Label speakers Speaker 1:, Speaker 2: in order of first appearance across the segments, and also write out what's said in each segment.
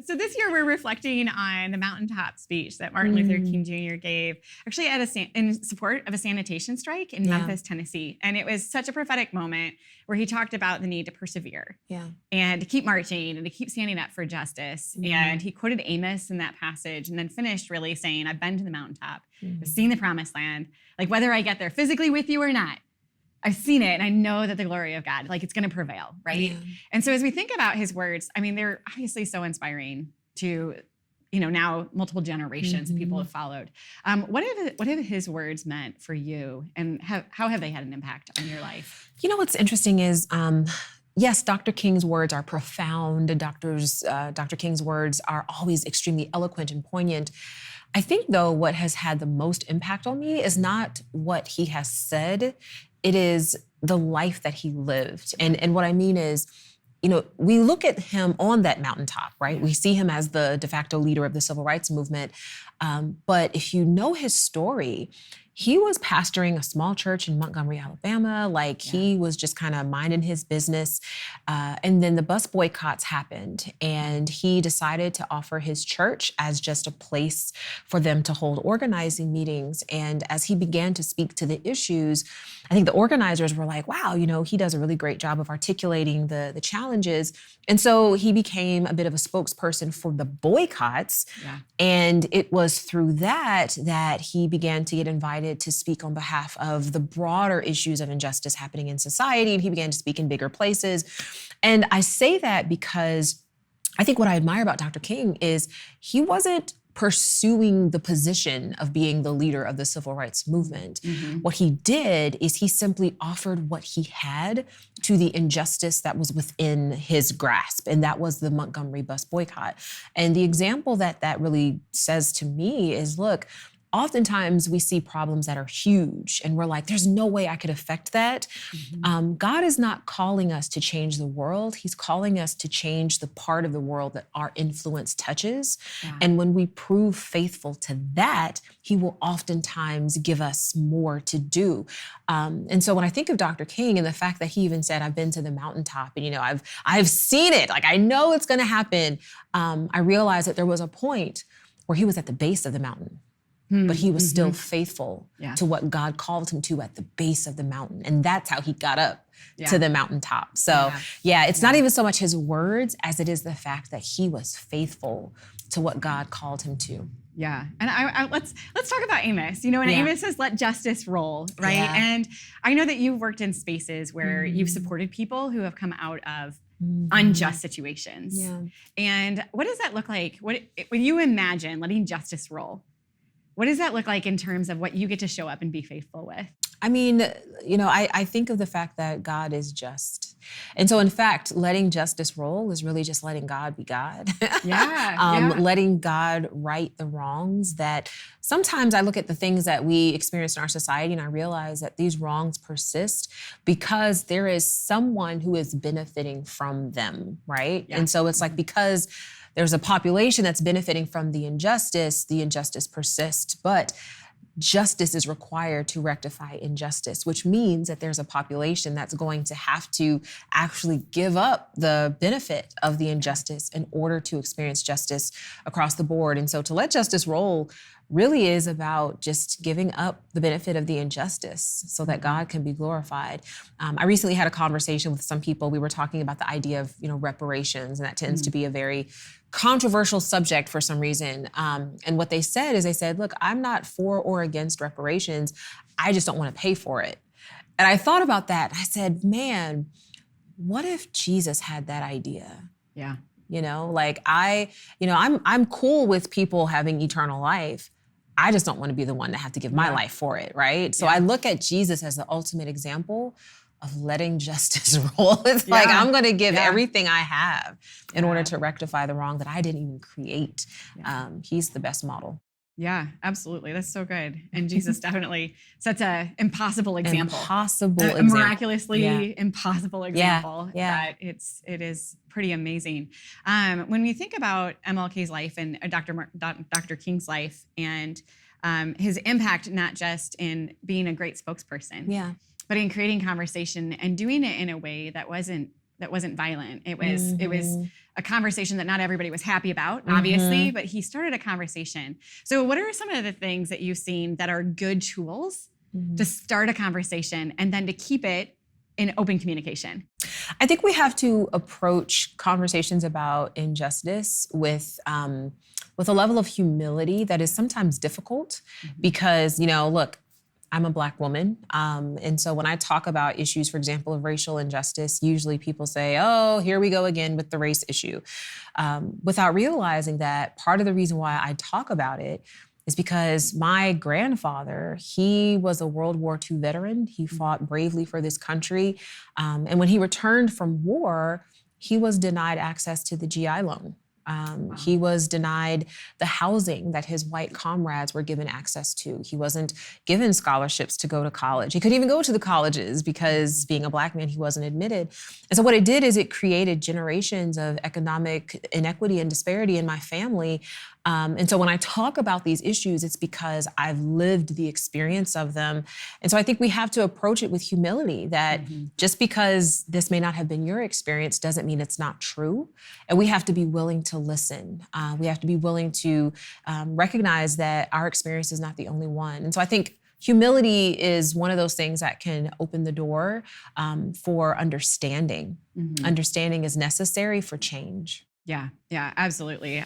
Speaker 1: So this year we're reflecting on the mountaintop speech that Martin Luther King Jr. gave, actually in support of a sanitation strike in Memphis, Tennessee. And it was such a prophetic moment where he talked about the need to persevere and to keep marching and to keep standing up for justice. And he quoted Amos in that passage and then finished really saying, I've been to the mountaintop, I've seen the promised land, like whether I get there physically with you or not, I've seen it and I know that the glory of God, like it's going to prevail, right? Yeah. And so as we think about his words, I mean, they're obviously so inspiring to, now multiple generations of people have followed. What have his words meant for you, and how have they had an impact on your life?
Speaker 2: What's interesting is, yes, Dr. King's words are profound. Dr. King's words are always extremely eloquent and poignant. I think, though, what has had the most impact on me is not what he has said. It is the life that he lived. And what I mean is, we look at him on that mountaintop, right? We see him as the de facto leader of the civil rights movement. But if you know his story, he was pastoring a small church in Montgomery, Alabama. He was just kind of minding his business. And then the bus boycotts happened, and he decided to offer his church as just a place for them to hold organizing meetings. And as he began to speak to the issues, I think the organizers were like, wow, he does a really great job of articulating the challenges. And so he became a bit of a spokesperson for the boycotts. Yeah. And it was through that he began to get invited to speak on behalf of the broader issues of injustice happening in society. And he began to speak in bigger places. And I say that because I think what I admire about Dr. King is he wasn't pursuing the position of being the leader of the civil rights movement. What he did is he simply offered what he had to the injustice that was within his grasp, and that was the Montgomery bus boycott. And the example that really says to me is, look, oftentimes we see problems that are huge and we're like, there's no way I could affect that. God is not calling us to change the world. He's calling us to change the part of the world that our influence touches. Yeah. And when we prove faithful to that, he will oftentimes give us more to do. And so when I think of Dr. King and the fact that he even said, I've been to the mountaintop and, I've seen it, like I know it's going to happen. I realized that there was a point where he was at the base of the mountain. But he was still faithful to what God called him to at the base of the mountain. And that's how he got up to the mountaintop. So it's not even so much his words as it is the fact that he was faithful to what God called him to.
Speaker 1: Yeah, and I let's talk about Amos. And Amos says, let justice roll, right? Yeah. And I know that you've worked in spaces where you've supported people who have come out of unjust situations. Yeah. And what does that look like? When you imagine letting justice roll, what does that look like in terms of what you get to show up and be faithful with?
Speaker 2: I mean, I think of the fact that God is just. And so, in fact, letting justice roll is really just letting God be God. Letting God right the wrongs that sometimes I look at the things that we experience in our society and I realize that these wrongs persist because there is someone who is benefiting from them, right? Yeah. And so it's like because there's a population that's benefiting from the injustice persists, but justice is required to rectify injustice, which means that there's a population that's going to have to actually give up the benefit of the injustice in order to experience justice across the board. And so to let justice roll really is about just giving up the benefit of the injustice so that God can be glorified. I recently had a conversation with some people. We were talking about the idea of, reparations, and that tends to be a very controversial subject for some reason. And what they said is look, I'm not for or against reparations. I just don't want to pay for it. And I thought about that. I said, man, what if Jesus had that idea?
Speaker 1: Yeah.
Speaker 2: I'm cool with people having eternal life. I just don't want to be the one to have to give my life for it, right? So I look at Jesus as the ultimate example of letting justice roll. It's like, I'm going to give everything I have in order to rectify the wrong that I didn't even create. Yeah. He's the best model.
Speaker 1: Yeah, absolutely. That's so good. And Jesus definitely sets an impossible example. Miraculously impossible example. Yeah. That it is pretty amazing. When we think about MLK's life and Dr. King's life and his impact, not just in being a great spokesperson, but in creating conversation and doing it in a way that wasn't that wasn't violent. It was a conversation that not everybody was happy about, obviously, but he started a conversation. So what are some of the things that you've seen that are good tools to start a conversation and then to keep it in open communication?
Speaker 2: I think we have to approach conversations about injustice with a level of humility that is sometimes difficult because, look, I'm a Black woman. And so when I talk about issues, for example, of racial injustice, usually people say, oh, here we go again with the race issue, without realizing that part of the reason why I talk about it is because my grandfather, he was a World War II veteran. He fought bravely for this country. And when he returned from war, he was denied access to the GI loan. He was denied the housing that his white comrades were given access to. He wasn't given scholarships to go to college. He couldn't even go to the colleges because being a Black man, he wasn't admitted. And so what it did is it created generations of economic inequity and disparity in my family. And so when I talk about these issues, it's because I've lived the experience of them. And so I think we have to approach it with humility that just because this may not have been your experience doesn't mean it's not true. And we have to be willing to listen. We have to be willing to recognize that our experience is not the only one. And so I think humility is one of those things that can open the door for understanding. Understanding is necessary for change.
Speaker 1: Yeah, absolutely.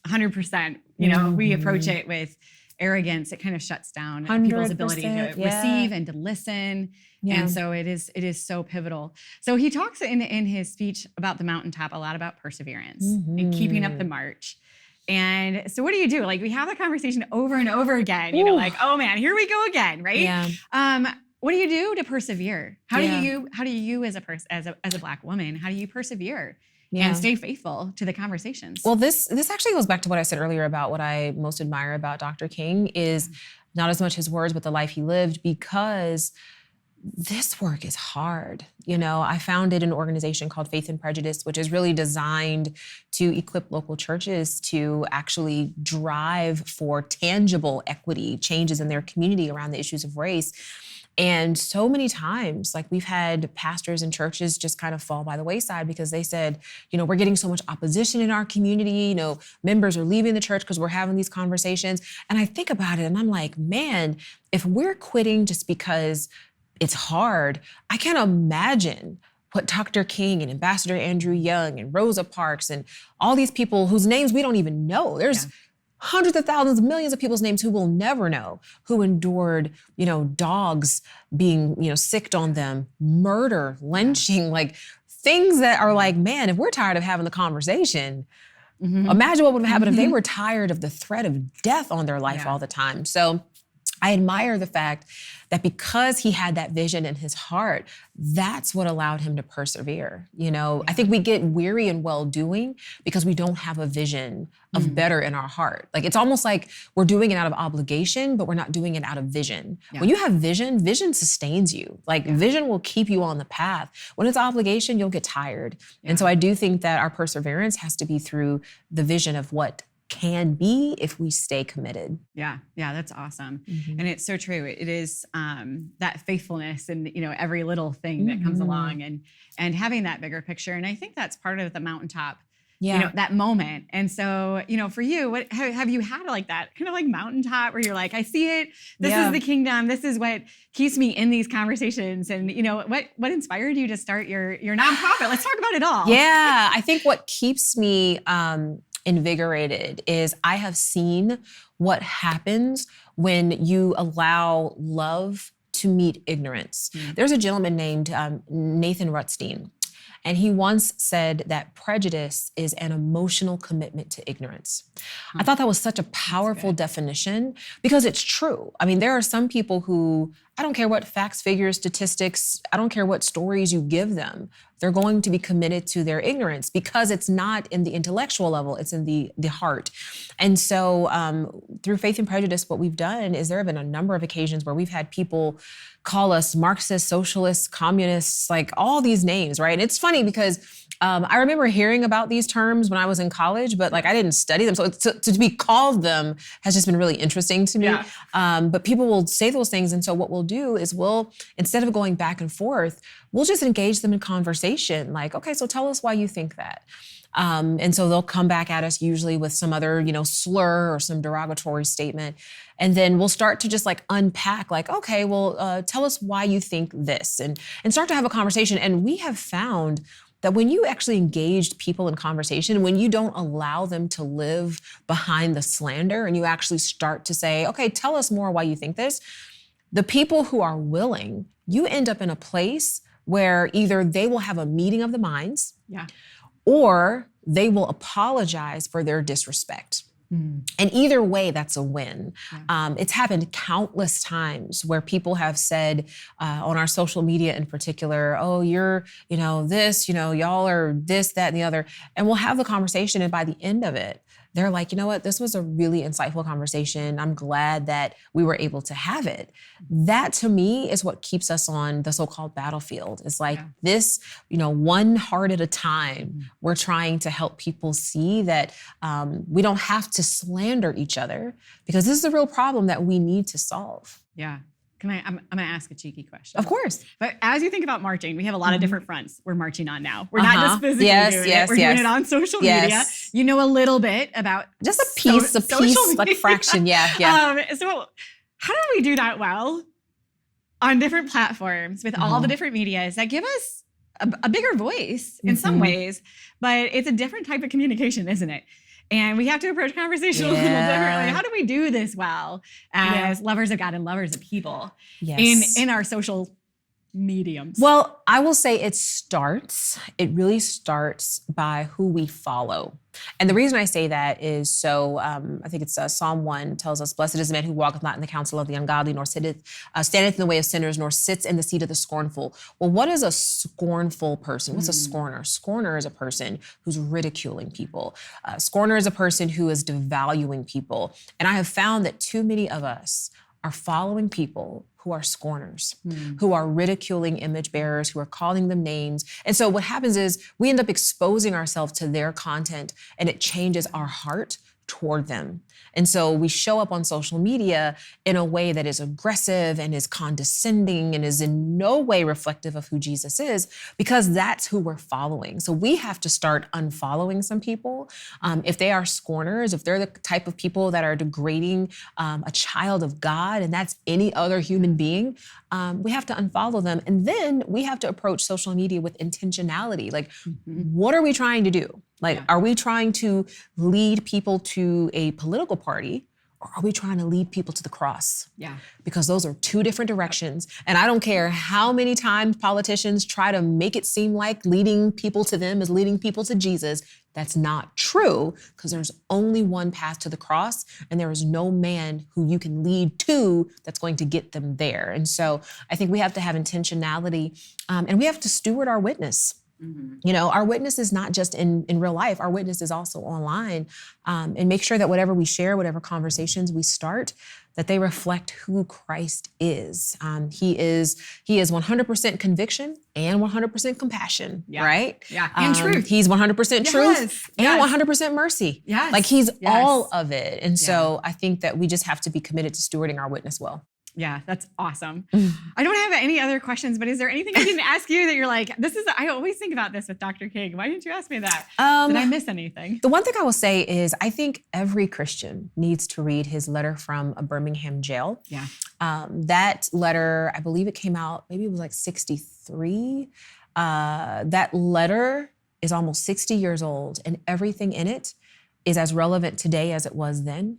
Speaker 1: 100%. We approach it with arrogance. It kind of shuts down people's ability to receive and to listen. And so it is so pivotal. So he talks in his speech about the mountaintop a lot about perseverance and keeping up the march. And so what do you do? Like, we have the conversation over and over again, like, oh man, here we go again, right?
Speaker 2: Yeah.
Speaker 1: What do you do to persevere? How do you as a Black woman, how do you persevere? And stay faithful to the conversations?
Speaker 2: Well, this actually goes back to what I said earlier about what I most admire about Dr. King is not as much his words, but the life he lived, because this work is hard. I founded an organization called Faith and Prejudice, which is really designed to equip local churches to actually drive for tangible equity changes in their community around the issues of race. And so many times, like, we've had pastors and churches just kind of fall by the wayside because they said, we're getting so much opposition in our community. Members are leaving the church because we're having these conversations. And I think about it and I'm like, man, if we're quitting just because it's hard, I can't imagine what Dr. King and Ambassador Andrew Young and Rosa Parks and all these people whose names we don't even know. There's hundreds of thousands, millions of people's names who we'll never know, who endured, dogs being, sicked on them, murder, lynching, like things that are like, man, if we're tired of having the conversation, imagine what would have happened if they were tired of the threat of death on their life all the time. So I admire the fact that because he had that vision in his heart, that's what allowed him to persevere. I think we get weary in well-doing because we don't have a vision of better in our heart. Like, it's almost like we're doing it out of obligation, but we're not doing it out of vision. When you have vision sustains you. Like, vision will keep you on the path. When it's obligation, you'll get tired. And so I do think that our perseverance has to be through the vision of what can be if we stay committed.
Speaker 1: Yeah, that's awesome. And it's so true. It is that faithfulness and every little thing that comes along and having that bigger picture. And I think that's part of the mountaintop, that moment. And so, for you, what have you had like that kind of like mountaintop where you're like, I see it, this is the kingdom, this is what keeps me in these conversations. And what inspired you to start your nonprofit? Let's talk about it all.
Speaker 2: Yeah, I think what keeps me invigorated is I have seen what happens when you allow love to meet ignorance. There's a gentleman named Nathan Rutstein, and he once said that prejudice is an emotional commitment to ignorance. I thought that was such a powerful definition because it's true. I mean, there are some people who, I don't care what facts, figures, statistics, I don't care what stories you give them, they're going to be committed to their ignorance because it's not in the intellectual level, it's in the heart. And so through Faith and Prejudice, what we've done is there have been a number of occasions where we've had people call us Marxists, socialists, communists, like all these names, right? And it's funny because I remember hearing about these terms when I was in college, but like I didn't study them. So to be called them has just been really interesting to me. But people will say those things. And so what we'll we'll do is instead of going back and forth, we'll just engage them in conversation. Like, okay, so tell us why you think that. And so they'll come back at us usually with some other, slur or some derogatory statement. And then we'll start to just like unpack like, okay, well, tell us why you think this and start to have a conversation. And we have found that when you actually engage people in conversation, when you don't allow them to live behind the slander and you actually start to say, okay, tell us more why you think this, the people who are willing, you end up in a place where either they will have a meeting of the minds, or they will apologize for their disrespect. And either way, that's a win. It's happened countless times where people have said on our social media in particular, oh, you're, this, y'all are this, that, and the other. And we'll have the conversation. And by the end of it, they're like, you know what, this was a really insightful conversation. I'm glad that we were able to have it. That to me is what keeps us on the so-called battlefield. It's like this, one heart at a time, we're trying to help people see that we don't have to slander each other because this is a real problem that we need to solve.
Speaker 1: Yeah. I'm going to ask a cheeky question.
Speaker 2: Of course.
Speaker 1: But as you think about marching, we have a lot of different fronts we're marching on now. We're not just physically doing it. We're doing it on social media. You know a little bit about
Speaker 2: just a piece, like a fraction.
Speaker 1: So how do we do that well on different platforms with all the different medias that give us a bigger voice in some ways, but it's a different type of communication, isn't it? And we have to approach conversation a little differently. How do we do this well as lovers of God and lovers of people in our social mediums?
Speaker 2: Well, I will say it really starts by who we follow. And the reason I say that is I think it's Psalm 1 tells us, blessed is the man who walketh not in the counsel of the ungodly, nor standeth in the way of sinners, nor sits in the seat of the scornful. Well, what is a scornful person? What's a scorner? Scorner is a person who's ridiculing people. Scorner is a person who is devaluing people. And I have found that too many of us are following people who are scorners, who are ridiculing image bearers, who are calling them names. And so what happens is we end up exposing ourselves to their content and it changes our heart toward them. And so we show up on social media in a way that is aggressive and is condescending and is in no way reflective of who Jesus is because that's who we're following. So we have to start unfollowing some people. If they are scorners, if they're the type of people that are degrading a child of God, and that's any other human being, we have to unfollow them. And then we have to approach social media with intentionality. Like, what are we trying to do? Like, are we trying to lead people to a political party or are we trying to lead people to the cross? Because those are two different directions. And I don't care how many times politicians try to make it seem like leading people to them is leading people to Jesus. That's not true because there's only one path to the cross and there is no man who you can lead to that's going to get them there. And so I think we have to have intentionality and we have to steward our witness. Our witness is not just in real life. Our witness is also online. And make sure that whatever we share, whatever conversations we start, that they reflect who Christ is. He is 100% conviction and 100% compassion, right?
Speaker 1: And truth.
Speaker 2: He's 100% truth and 100% mercy. Like he's all of it. And so I think that we just have to be committed to stewarding our witness well.
Speaker 1: Yeah, that's awesome. I don't have any other questions, but is there anything I didn't ask you that you're like, I always think about this with Dr. King. Why didn't you ask me that? Did I miss anything?
Speaker 2: The one thing I will say is I think every Christian needs to read his letter from a Birmingham jail. That letter, I believe it came out, maybe it was like 63. That letter is almost 60 years old and everything in it is as relevant today as it was then.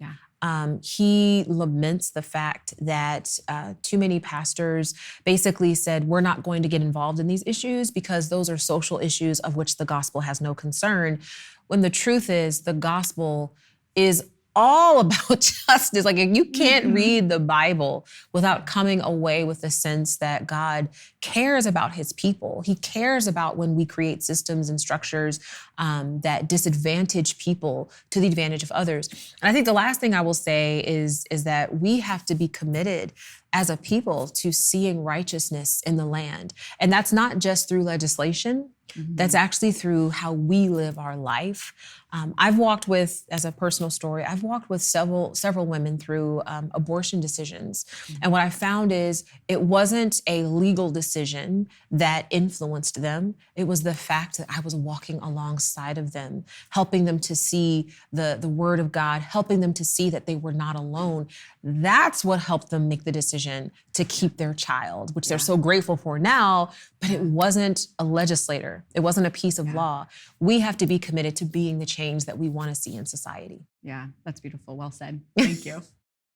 Speaker 2: He laments the fact that too many pastors basically said, we're not going to get involved in these issues because those are social issues of which the gospel has no concern. When the truth is the gospel is all about justice. Like you can't read the Bible without coming away with the sense that God cares about his people. He cares about when we create systems and structures that disadvantage people to the advantage of others. And I think the last thing I will say is that we have to be committed as a people to seeing righteousness in the land. And that's not just through legislation. That's actually through how we live our life. I've walked with, as a personal story, I've walked with several women through abortion decisions. And what I found is it wasn't a legal decision that influenced them. It was the fact that I was walking alongside of them, helping them to see the word of God, helping them to see that they were not alone. That's what helped them make the decision to keep their child, which they're so grateful for now, but it wasn't a legislator. It wasn't a piece of law. We have to be committed to being the change that we want to see in society.
Speaker 1: Yeah, that's beautiful. Well said. Thank you.